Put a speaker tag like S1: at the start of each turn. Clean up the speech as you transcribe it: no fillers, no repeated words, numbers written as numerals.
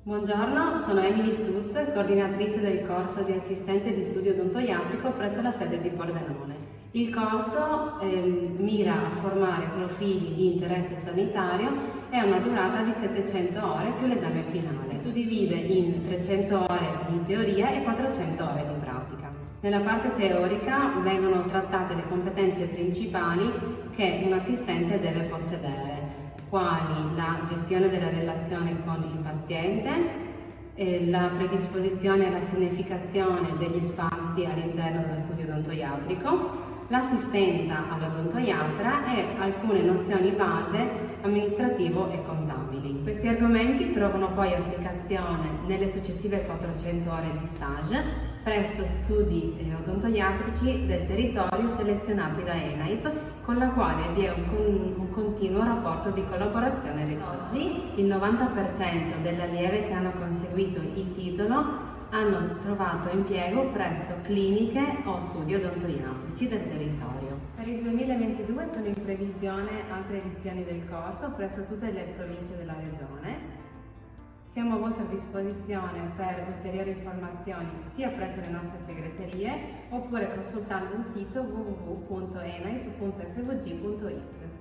S1: Buongiorno, sono Emily Sut, coordinatrice del corso di assistente di studio odontoiatrico presso la sede di Pordenone. Il corso mira a formare profili di interesse sanitario e ha una durata di 700 ore più l'esame finale. Si suddivide in 300 ore di teoria e 400 ore di pratica. Nella parte teorica vengono trattate le competenze principali che un assistente deve possedere, quali la gestione della relazione con il paziente, la predisposizione alla sanificazione degli spazi all'interno dello studio odontoiatrico, l'assistenza all'odontoiatra e alcune nozioni base amministrativo e contabili. Questi argomenti trovano poi applicazione nelle successive 400 ore di stage presso studi odontoiatrici del territorio selezionati da ENAIP, con la quale vi è un continuo rapporto di collaborazione reciproca. Oggi il 90% delle allieve che hanno conseguito il titolo hanno trovato impiego presso cliniche o studi odontoiatrici del territorio. Per il 2022 sono in previsione altre edizioni del corso presso tutte le province della regione. Siamo a vostra disposizione per ulteriori informazioni sia presso le nostre segreterie oppure consultando il sito www.enaip.fvg.it.